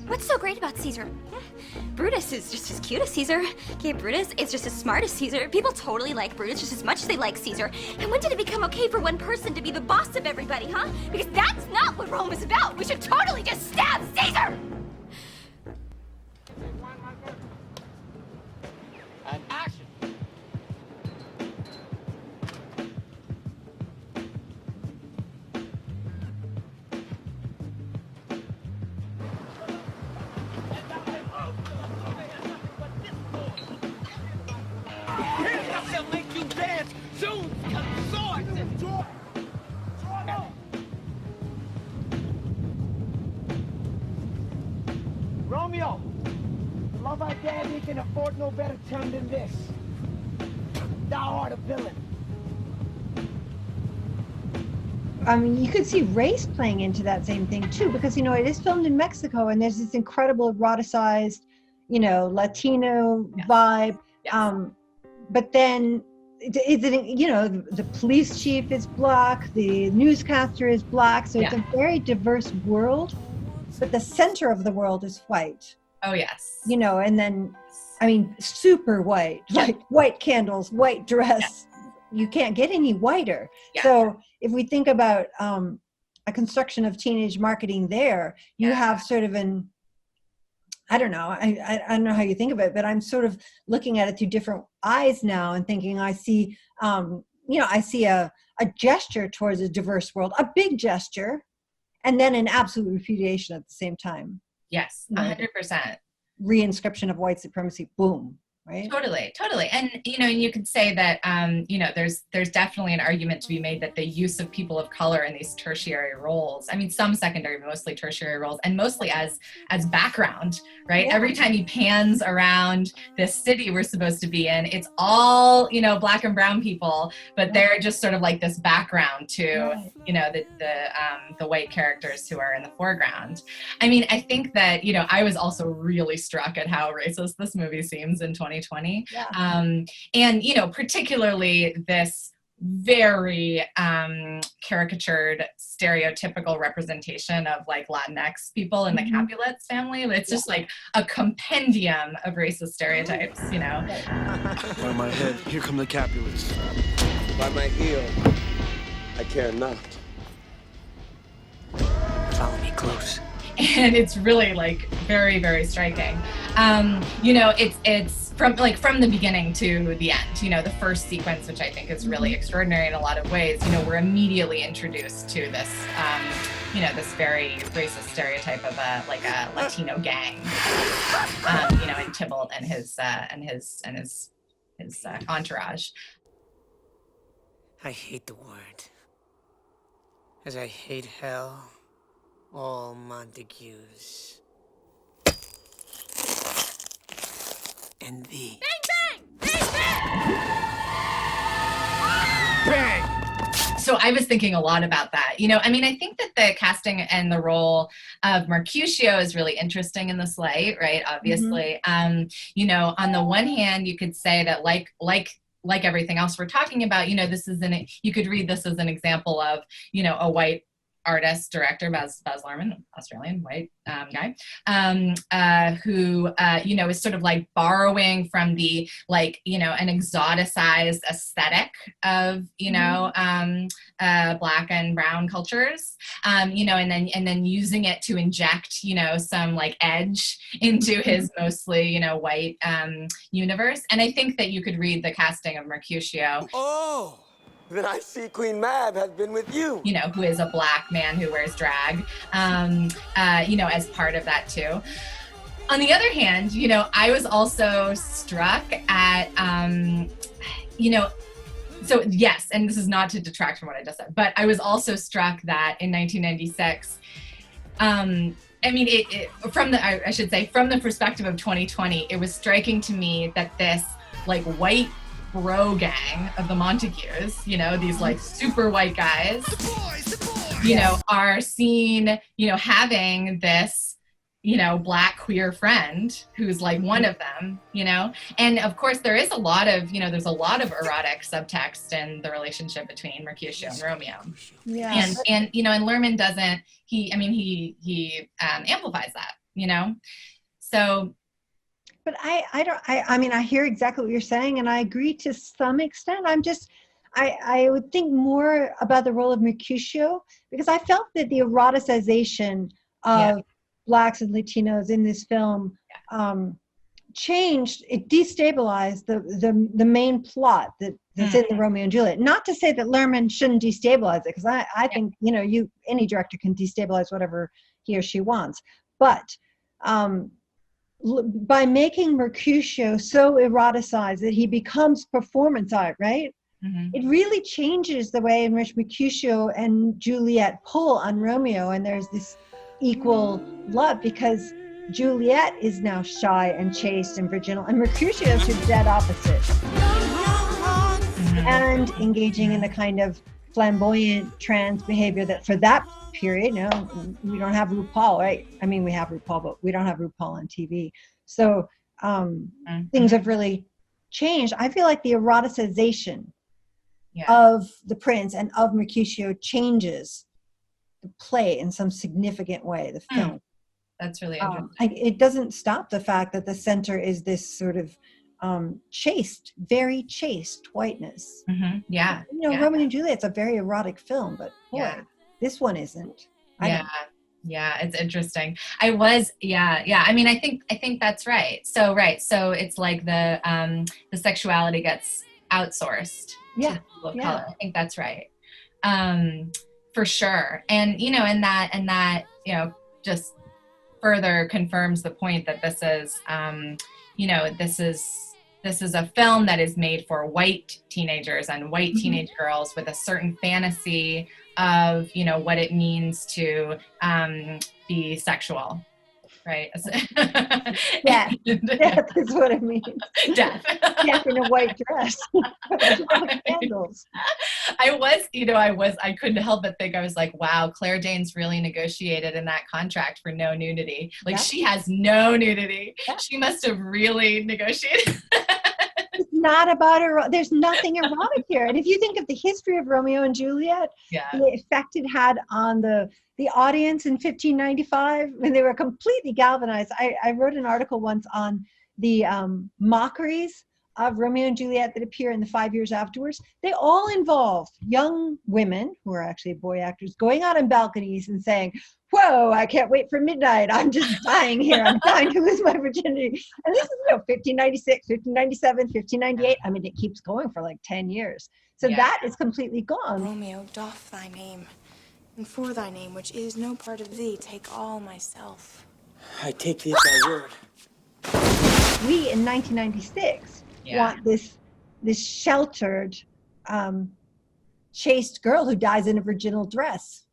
What's so great about Caesar? Brutus is just as cute as Caesar. Okay, Brutus is just as smart as Caesar. People totally like Brutus just as much as they like Caesar. And when did it become okay for one person to be the boss of everybody, huh? Because that's not what Rome is about. We should totally just stab Caesar! And action! He'll make you dance! Soon, consort! Romeo! Love our daddy can afford no better term than this. Thou art a villain. I mean, you could see race playing into that same thing too, because, you know, it is filmed in Mexico and there's this incredible eroticized, you know, Latino vibe. Yes. But then, you know, the police chief is black, the newscaster is black, so it's a very diverse world, but the center of the world is white. Oh, yes. You know, and then, I mean, super white, like white candles, white dress. You can't get any whiter. So if we think about a construction of teenage marketing there, you have sort of an, I don't know, I don't know how you think of it, but I'm sort of looking at it through different eyes now and thinking I see, you know, I see a gesture towards a diverse world, a big gesture, and then an absolute repudiation at the same time. Yes, 100%. Reinscription of white supremacy, boom. Right? Totally. And, you know, you could say that, you know, there's definitely an argument to be made that the use of people of color in these tertiary roles, I mean, some secondary, mostly tertiary roles, and mostly as background, right? Yeah. Every time he pans around this city we're supposed to be in, it's all, you know, black and brown people, but they're just sort of like this background to, you know, the white characters who are in the foreground. I mean, I think that, you know, I was also really struck at how racist this movie seems in 2020. And, you know, particularly this very caricatured, stereotypical representation of like Latinx people in the Capulets family. It's just like a compendium of racist stereotypes, you know. By my head, here come the Capulets. By my heel, I care not. Follow me close. And it's really like very, very striking. You know, it's from the beginning to the end, you know, the first sequence, which I think is really extraordinary in a lot of ways, you know, we're immediately introduced to this, you know, this very racist stereotype of a Latino gang, you know, and Tybalt and his entourage. I hate the word, as I hate hell, all Montagues. And thee. Bang, bang! Bang, bang! Bang! So I was thinking a lot about that. You know, I mean, I think that the casting and the role of Mercutio is really interesting in this light, right? Obviously. You know, on the one hand, you could say that like everything else we're talking about, you know, you could read this as an example of, you know, a white artist, director, Baz Luhrmann, Australian white guy, who, you know, is sort of like borrowing from the, like, you know, an exoticized aesthetic of, you know, black and brown cultures, you know, and then using it to inject, you know, some like edge into his mostly, you know, white universe. And I think that you could read the casting of Mercutio. Oh! Then I see Queen Mab has been with you. You know, who is a black man who wears drag, you know, as part of that too. On the other hand, you know, I was also struck at, you know, so yes, and this is not to detract from what I just said, but I was also struck that in 1996, I mean, I should say, from the perspective of 2020, it was striking to me that this like white bro gang of the Montagues, you know, these like super white guys, you know, are seen, you know, having this, you know, black queer friend who's like one of them, you know, and of course there is a lot of, you know, there's a lot of erotic subtext in the relationship between Mercutio and Romeo. Yeah. And you know, and Luhrmann doesn't, he amplifies that, you know? So. But I mean, I hear exactly what you're saying, and I agree to some extent. I would think more about the role of Mercutio, because I felt that the eroticization of Blacks and Latinos in this film changed, it destabilized the main plot that's in the Romeo and Juliet. Not to say that Luhrmann shouldn't destabilize it, because I think, you know, any director can destabilize whatever he or she wants. But by making Mercutio so eroticized that he becomes performance art, right? Mm-hmm. It really changes the way in which Mercutio and Juliet pull on Romeo, and there's this equal love, because Juliet is now shy and chaste and virginal, and Mercutio is the dead opposite, and engaging in a kind of flamboyant trans behavior that for that period, you know, we don't have RuPaul, right? I mean, we have RuPaul, but we don't have RuPaul on TV. So things have really changed. I feel like the eroticization of the prince and of Mercutio changes the play in some significant way, the film. That's really interesting. It doesn't stop the fact that the center is this sort of chaste, very chaste whiteness. Mm-hmm. Yeah. You know, Romeo and Juliet's a very erotic film, but boy, this one isn't. Yeah, it's interesting. I mean, I think that's right. So it's like the sexuality gets outsourced. To people of color. I think that's right. For sure. And you know, and that, you know, just further confirms the point that this is, you know, this is a film that is made for white teenagers and white teenage girls with a certain fantasy of, you know, what it means to be sexual, right? Death is what it means. Death. Death in a white dress. Candles. I couldn't help but think, I was like, wow, Claire Danes really negotiated in that contract for no nudity. Like she has no nudity. She must have really negotiated. It's not about there's nothing erotic here. And if you think of the history of Romeo and Juliet, the effect it had on the audience in 1595, when they were completely galvanized. I wrote an article once on the mockeries of Romeo and Juliet that appear in the 5 years afterwards. They all involve young women, who are actually boy actors, going out on balconies and saying, whoa, I can't wait for midnight. I'm just dying here. I'm dying to lose my virginity. And this is, you know, 1596, 1597, 1598. I mean, it keeps going for like 10 years. So that is completely gone. Romeo, doff thy name, and for thy name, which is no part of thee, take all myself. I take thee at thy word. We, in 1996, want this sheltered, chaste girl who dies in a virginal dress.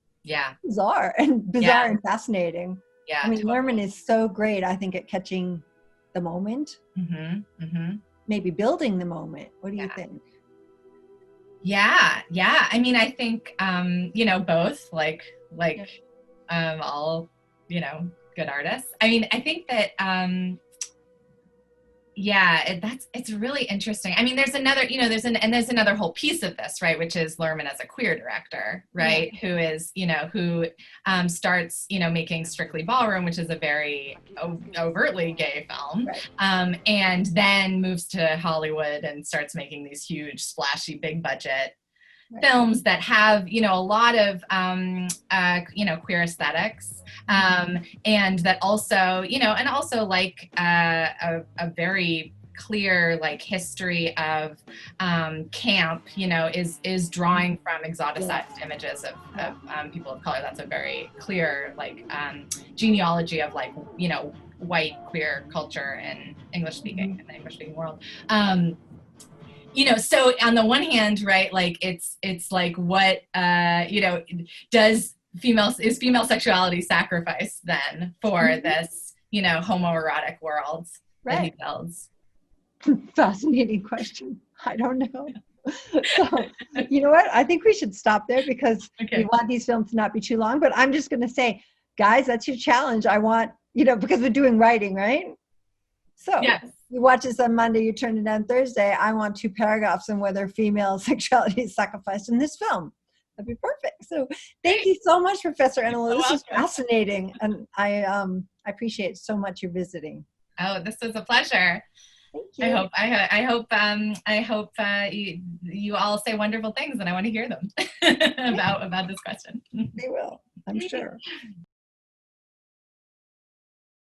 Bizarre and fascinating. I mean, Luhrmann is so great, I think, at catching the moment, maybe building the moment. What do you think? I mean, I think you know, both like all, you know, good artists. I mean, I think that it's really interesting. I mean, there's another, you know, there's another whole piece of this, right, which is Luhrmann as a queer director, right, who is, you know, who starts, you know, making Strictly Ballroom, which is a very overtly gay film, and then moves to Hollywood and starts making these huge, splashy, big budget films that have, you know, a lot of, you know, queer aesthetics, and that also, you know, and also like a very clear like history of camp, you know, is drawing from exoticized images of people of color. That's a very clear like genealogy of like, you know, white queer culture in English speaking in the English speaking world. You know, so on the one hand, right, like it's like what, you know, is female sexuality sacrificed then for this, you know, homoerotic world that he builds? Fascinating question. I don't know. So, you know what? I think we should stop there because we want these films to not be too long, but I'm just going to say, guys, that's your challenge. I want, you know, because we're doing writing, right? So you watch this on Monday, you turn it on Thursday. I want 2 paragraphs on whether female sexuality is sacrificed in this film. That'd be perfect. So thank you so much, Professor Enola. This is welcome. fascinating. And I appreciate so much your visiting. Oh, this was a pleasure. Thank you. I hope you all say wonderful things, and I want to hear them about this question. They will, I'm sure.